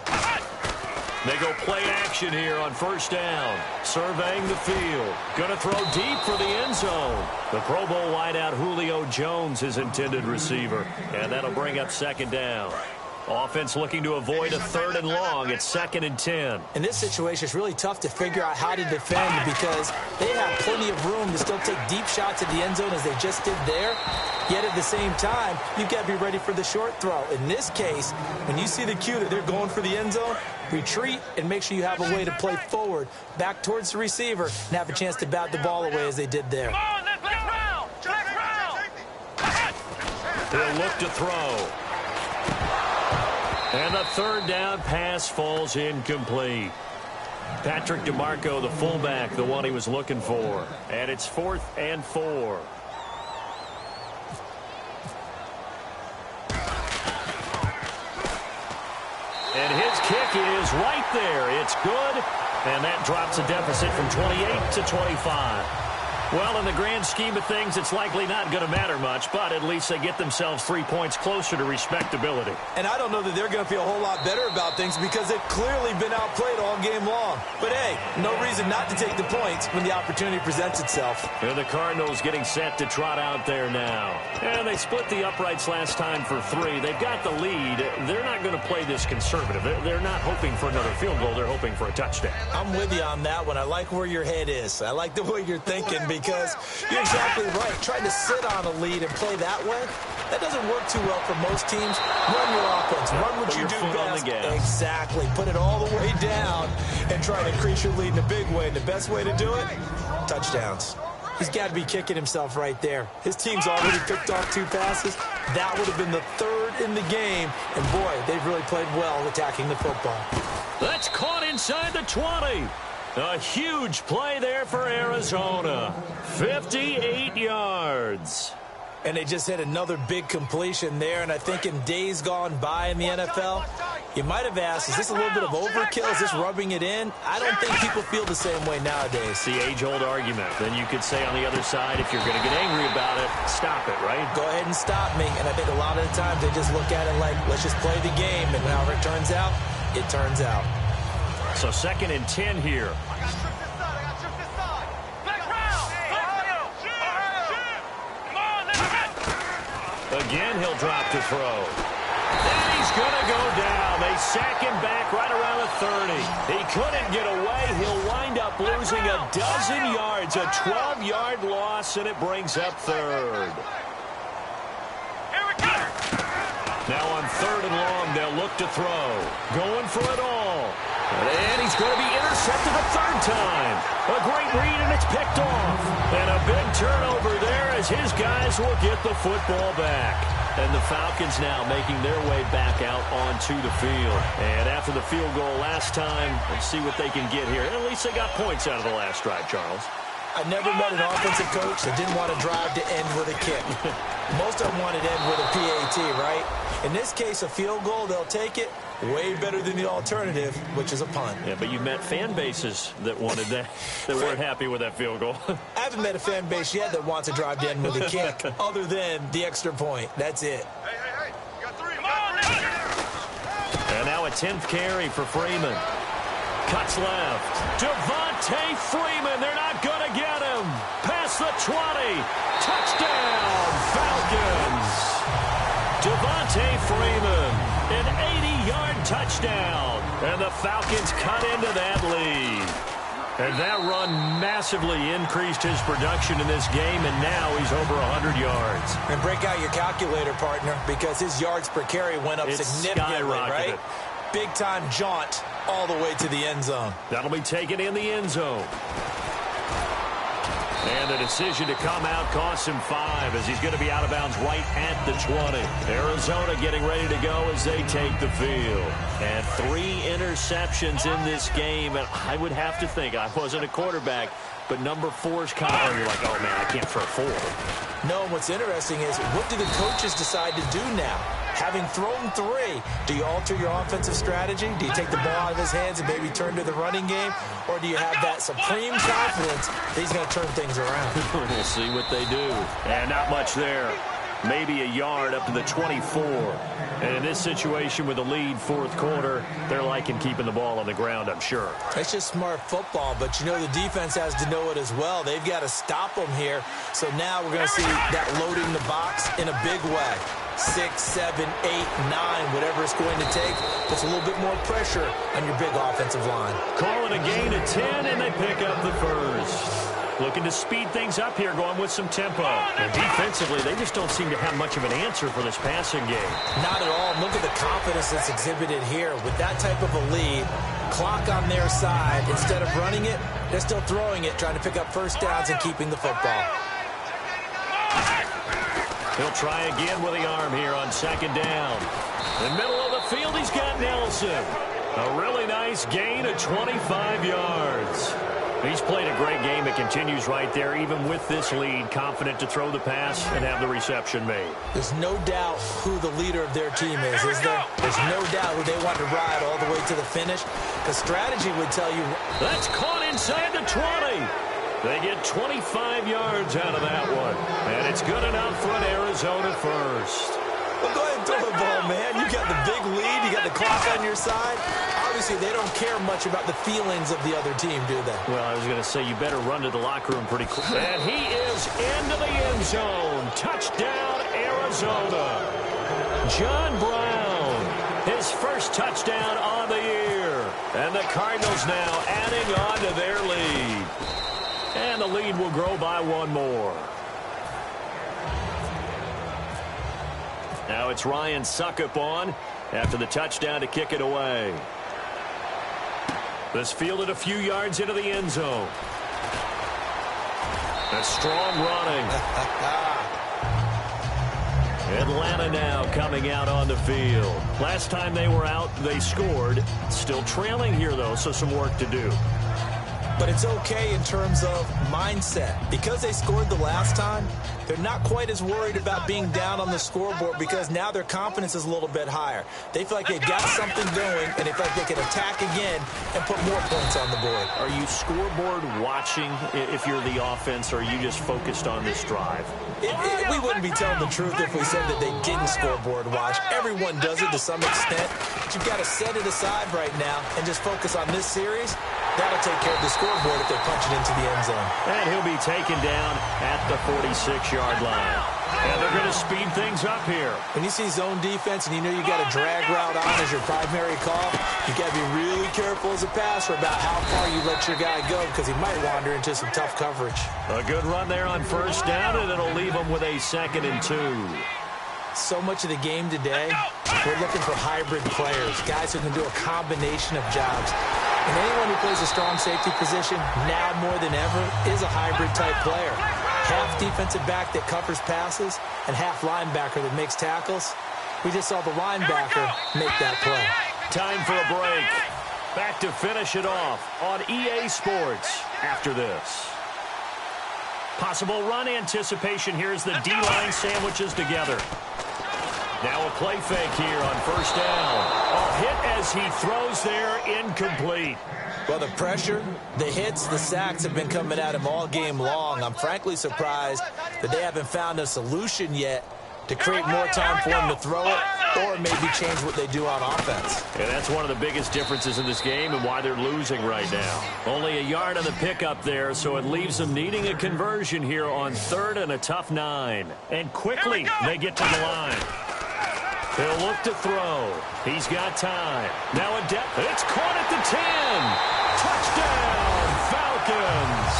50. They go play action here on 1st down. Surveying the field. Going to throw deep for the end zone. The Pro Bowl wideout Julio Jones, his intended receiver. And that'll bring up 2nd down. Offense looking to avoid a 3rd and long. It's 2nd and 10. In this situation, it's really tough to figure out how to defend because they have plenty of room to still take deep shots at the end zone as they just did there. Yet at the same time, you've got to be ready for the short throw. In this case, when you see the cue that they're going for the end zone, retreat and make sure you have a way to play forward, back towards the receiver, and have a chance to bat the ball away as they did there. He'll look to throw. And the 3rd down pass falls incomplete. Patrick DeMarco, the fullback, the one he was looking for. And it's 4th and 4. And his kick is right there. It's good. And that drops a deficit from 28 to 25. Well, in the grand scheme of things, it's likely not going to matter much, but at least they get themselves 3 points closer to respectability. And I don't know that they're going to feel a whole lot better about things because they've clearly been outplayed all game long. But, hey, no reason not to take the points when the opportunity presents itself. And the Cardinals getting set to trot out there now. And they split the uprights last time for 3. They've got the lead. They're not going to play this conservative. They're not hoping for another field goal. They're hoping for a touchdown. I'm with you on that one. I like where your head is. I like the way you're thinking because you're exactly right. Trying to sit on a lead and play that way, that doesn't work too well for most teams. Run your offense. Run what you do best. Exactly. Put it all the way down and try to increase your lead in a big way. And the best way to do it, touchdowns. He's got to be kicking himself right there. His team's already picked off 2 passes. That would have been the 3rd in the game. And, boy, they've really played well attacking the football. That's caught inside the 20. A huge play there for Arizona. 58 yards. And they just hit another big completion there. And I think in days gone by in the NFL, you might have asked, is this a little bit of overkill? Is this rubbing it in? I don't think people feel the same way nowadays. The age-old argument. Then you could say on the other side, if you're going to get angry about it, stop it, right? Go ahead and stop me. And I think a lot of the times they just look at it like, let's just play the game. And however it turns out, it turns out. So 2nd and 10 here. Again, he'll drop to throw. And he's going to go down. They sack him back right around the 30. He couldn't get away. He'll wind up losing a dozen yards, a 12-yard loss, and it brings up 3rd. Here we go. Now on 3rd and long, they'll look to throw. Going for it all. And he's going to be intercepted a 3rd time. A great read, and it's picked off. And a big turnover there as his guys will get the football back. And the Falcons now making their way back out onto the field. And after the field goal last time, let's see what they can get here. At least they got points out of the last drive, Charles. I never met an offensive coach that didn't want to drive to end with a kick. Most of them wanted to end with a PAT, right? In this case, a field goal, they'll take it. Way better than the alternative, which is a punt. Yeah, but you met fan bases that wanted that, that weren't happy with that field goal. I haven't met a fan base yet that wants to drive to end with a kick, other than the extra point. That's it. Hey, you got 3. Come on, let's And now a 10th carry for Freeman. Cuts left. Devontae Freeman. They're not going to get him. Past the 20. Touchdown, Falcons. Devontae Freeman. An 80-yard touchdown. And the Falcons cut into that lead. And that run massively increased his production in this game, and now he's over 100 yards. And break out your calculator, partner, because his yards per carry went up significantly, right? Big-time jaunt all the way to the end zone. That'll be taken in the end zone. And the decision to come out costs him 5 as he's going to be out of bounds right at the 20. Arizona getting ready to go as they take the field. And 3 interceptions in this game. And I would have to think, I wasn't a quarterback, but number 4's coming. You're like, oh, man, I can't throw 4. No, what's interesting is, what do the coaches decide to do now? Having thrown 3, do you alter your offensive strategy? Do you take the ball out of his hands and maybe turn to the running game? Or do you have that supreme confidence that he's going to turn things around? We'll see what they do. And not much there. Maybe a yard up to the 24. And in this situation with the lead 4th quarter, they're liking keeping the ball on the ground, I'm sure. It's just smart football, but you know the defense has to know it as well. They've got to stop them here. So now we're going to see that loading the box in a big way. 6, 7, 8, 9, whatever it's going to take. Puts a little bit more pressure on your big offensive line. Calling a gain of 10, and they pick up the first. Looking to speed things up here, going with some tempo. And defensively, they just don't seem to have much of an answer for this passing game. Not at all. Look at the confidence that's exhibited here. With that type of a lead, clock on their side, instead of running it, they're still throwing it, trying to pick up first downs and keeping the football. He'll try again with the arm here on 2nd down. In the middle of the field, he's got Nelson. A really nice gain of 25 yards. He's played a great game. It continues right there, even with this lead, confident to throw the pass and have the reception made. There's no doubt who the leader of their team is there? There's no doubt who they want to ride all the way to the finish. The strategy would tell you. That's caught inside the 20. They get 25 yards out of that one. And it's good enough for an Arizona first. Well, go ahead and throw the ball, man. You got the big lead. You got the clock on your side. Obviously, they don't care much about the feelings of the other team, do they? Well, I was going to say, you better run to the locker room pretty quick. And he is into the end zone. Touchdown, Arizona. John Brown, his first touchdown on the year. And the Cardinals now adding on to their lead. And the lead will grow by 1 more. Now it's Ryan Suckup on after the touchdown to kick it away. This fielded a few yards into the end zone. That's strong running. Atlanta now coming out on the field. Last time they were out, they scored. Still trailing here, though, so some work to do. But it's okay in terms of mindset. Because they scored the last time, they're not quite as worried about being down on the scoreboard because now their confidence is a little bit higher. They feel like they've got something going, and they feel like they can attack again and put more points on the board. Are you scoreboard watching if you're the offense, or are you just focused on this drive? We wouldn't be telling the truth if we said that they didn't scoreboard watch. Everyone does it to some extent. But you've got to set it aside right now and just focus on this series. That'll take care of the scoreboard if they punch it into the end zone. And he'll be taken down at the 46-yard line. And they're going to speed things up here. When you see zone defense and you know you got a drag route on as your primary call, you got to be really careful as a passer about how far you let your guy go because he might wander into some tough coverage. A good run there on first down, and it'll leave them with a 2nd and 2. So much of the game today, we're looking for hybrid players, guys who can do a combination of jobs. And anyone who plays a strong safety position, now more than ever, is a hybrid-type player. Half defensive back that covers passes and half linebacker that makes tackles. We just saw the linebacker make that play. Time for a break. Back to finish it off on EA Sports after this. Possible run anticipation here as the D-line sandwiches together. Now a play fake here on first down. A hit as he throws there, incomplete. Well, the pressure, the hits, the sacks have been coming at him all game long. I'm frankly surprised that they haven't found a solution yet to create more time for him to throw it or maybe change what they do on offense. And that's one of the biggest differences in this game and why they're losing right now. Only a yard on the pickup there, so it leaves them needing a conversion here on 3rd and a tough 9. And quickly they get to the line. He'll look to throw. He's got time. Now a depth. It's caught at the 10. Touchdown, Falcons.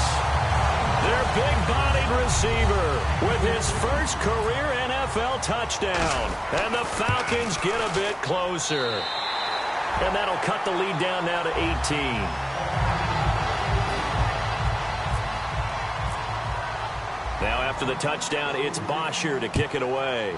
Their big-bodied receiver with his first career NFL touchdown. And the Falcons get a bit closer. And that'll cut the lead down now to 18. Now after the touchdown, it's Bosher to kick it away.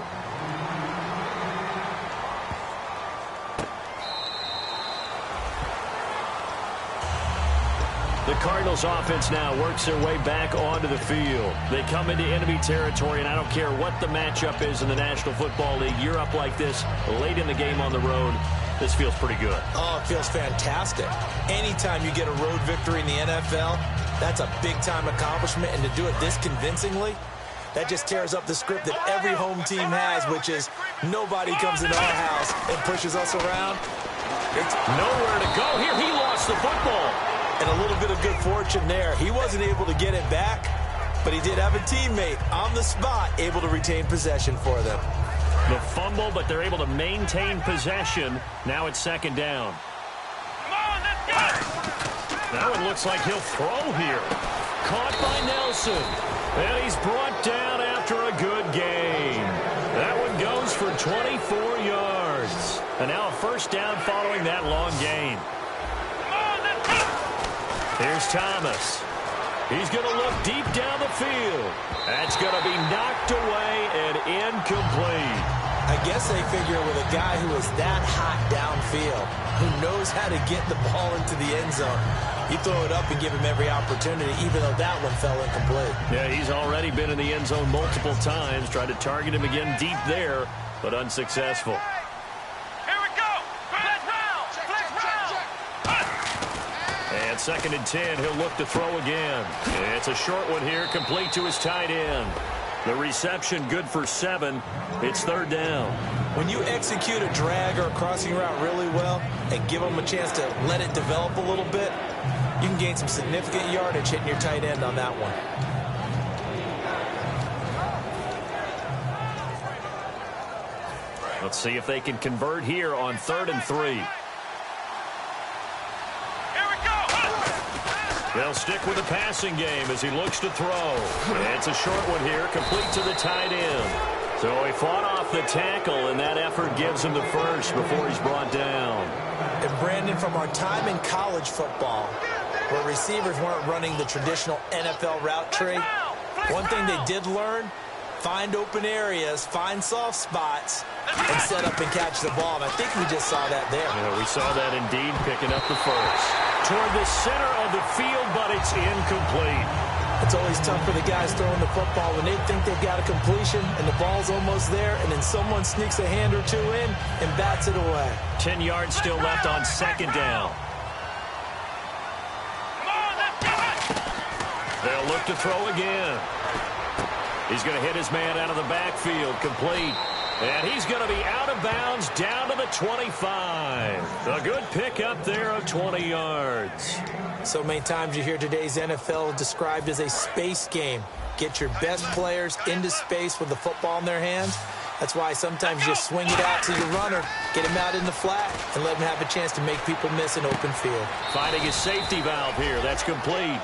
The Cardinals offense now works their way back onto the field. They come into enemy territory, and I don't care what the matchup is in the National Football League. You're up like this late in the game on the road. This feels pretty good. Oh, it feels fantastic. Anytime you get a road victory in the NFL, that's a big-time accomplishment, and to do it this convincingly, that just tears up the script that every home team has, which is nobody comes into our house and pushes us around. It's nowhere to go. Here, he lost the football. And a little bit of good fortune there. He wasn't able to get it back, but he did have a teammate on the spot able to retain possession for them. The fumble, but they're able to maintain possession. Now it's 2nd down. Come on, let's go! Now it looks like he'll throw here. Caught by Nelson. And he's brought down after a good game. That one goes for 24 yards. And now a 1st down following that long gain. Here's Thomas. He's going to look deep down the field. That's going to be knocked away and incomplete. I guess they figure with a guy who is that hot downfield, who knows how to get the ball into the end zone, you throw it up and give him every opportunity, even though that one fell incomplete. Yeah, he's already been in the end zone multiple times, tried to target him again deep there, but unsuccessful. And 2nd and 10, he'll look to throw again. It's a short one here, complete to his tight end. The reception good for 7. It's 3rd down. When you execute a drag or a crossing route really well and give them a chance to let it develop a little bit, you can gain some significant yardage hitting your tight end on that one. Let's see if they can convert here on 3rd and 3. They'll stick with the passing game as he looks to throw. It's a short one here, complete to the tight end. So he fought off the tackle, and that effort gives him the first before he's brought down. And Brandon, from our time in college football, where receivers weren't running the traditional NFL route tree, one thing they did learn, find open areas, find soft spots, and set up and catch the ball. And I think we just saw that there. Yeah, we saw that indeed, picking up the first. Toward the center of the field, but it's incomplete. It's always tough for the guys throwing the football when they think they've got a completion and the ball's almost there, and then someone sneaks a hand or two in and bats it away. 10 yards still left on 2nd down. They'll look to throw again. He's going to hit his man out of the backfield, complete. And he's going to be out of bounds down to the 25. A good pickup there of 20 yards. So many times you hear today's NFL described as a space game. Get your best players into space with the football in their hands. That's why sometimes you just swing it out to your runner, get him out in the flat, and let him have a chance to make people miss an open field. Finding his safety valve here. That's complete.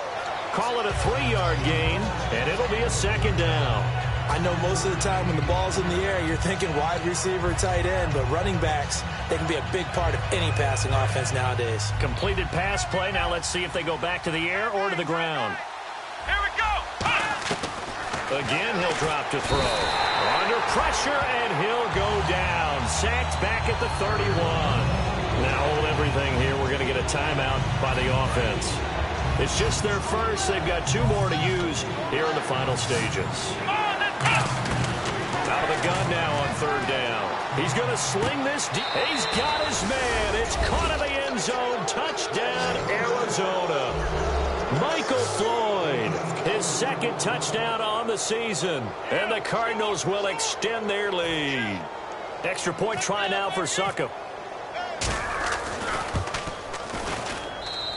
Call it a 3-yard gain, and it'll be a 2nd down. I know most of the time when the ball's in the air, you're thinking wide receiver, tight end, but running backs, they can be a big part of any passing offense nowadays. Completed pass play. Now let's see if they go back to the air or to the ground. Here we go. Again, he'll drop to throw. Under pressure, and he'll go down. Sacked back at the 31. Now hold everything here. We're going to get a timeout by the offense. It's just their first. They've got 2 more to use here in the final stages. Come on, let's go. Out of the gun now on 3rd down. He's going to sling this. He's got his man. It's caught in the end zone. Touchdown, Arizona. Michael Floyd, his 2nd touchdown on the season. And the Cardinals will extend their lead. Extra point try now for Succop.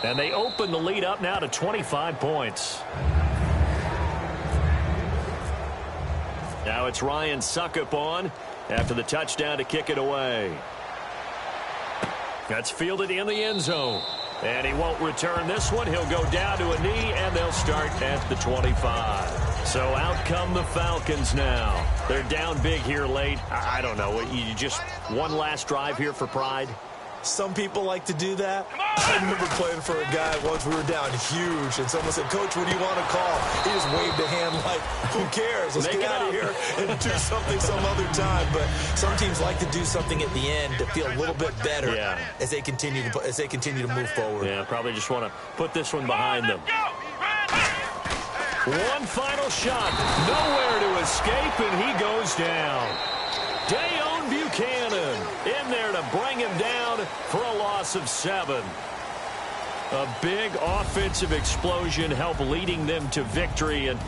And they open the lead up now to 25 points. Now it's Ryan Succop on after the touchdown to kick it away. That's fielded in the end zone. And he won't return this one. He'll go down to a knee, and they'll start at the 25. So out come the Falcons now. They're down big here late. I don't know. You just one last drive here for pride? Some people like to do that. I remember playing for a guy once. We were down huge, and someone said, "Coach, what do you want to call?" He just waved a hand like, who cares? Let's get out of here and do something some other time. But some teams like to do something at the end to feel a little bit better as they continue to move forward. Yeah, probably just want to put this one behind them. One final shot. Nowhere to escape, and he goes down. Dayon Buchanan in there to bring him down for a loss of 7. A big offensive explosion helped leading them to victory. And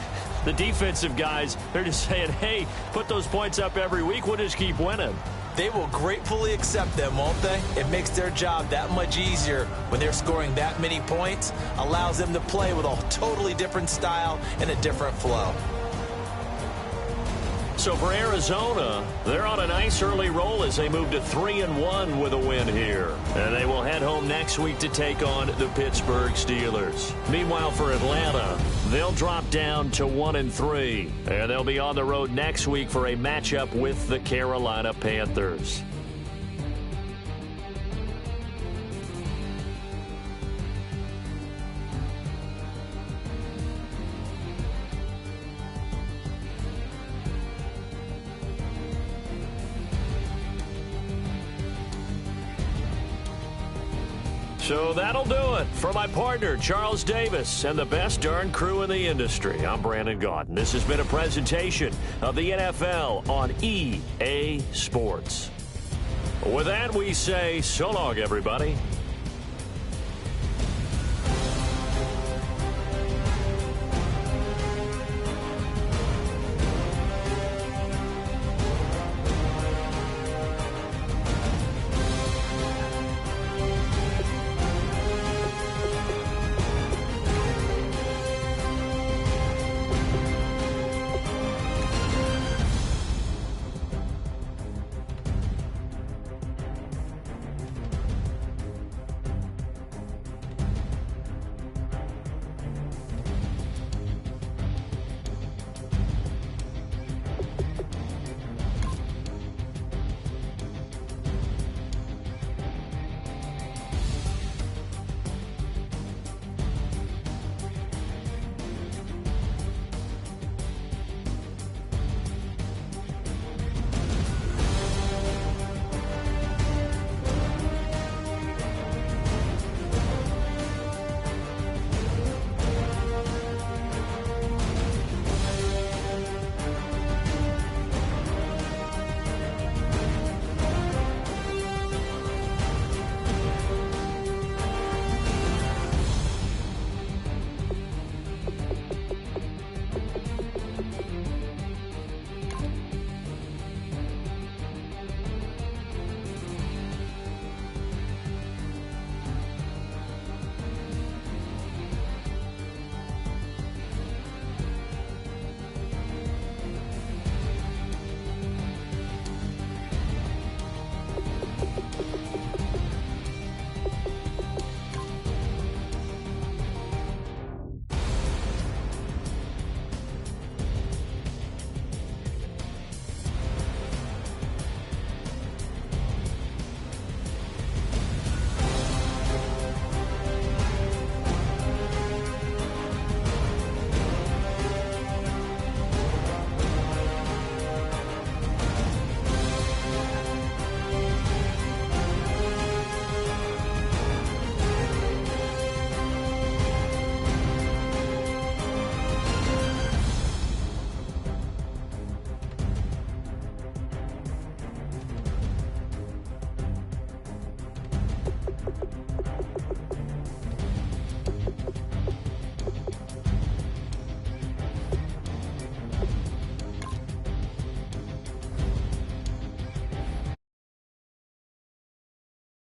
the defensive guys, they're just saying, hey, put those points up every week. We'll just keep winning. They will gratefully accept them, won't they? It makes their job that much easier when they're scoring that many points. Allows them to play with a totally different style and a different flow. So for Arizona, they're on a nice early roll as they move to 3-1 with a win here. And they will head home next week to take on the Pittsburgh Steelers. Meanwhile, for Atlanta, they'll drop down to 1-3. And they'll be on the road next week for a matchup with the Carolina Panthers. So that'll do it for my partner, Charles Davis, and the best darn crew in the industry. I'm Brandon Gaudin. This has been a presentation of the NFL on EA Sports. With that, we say so long, everybody.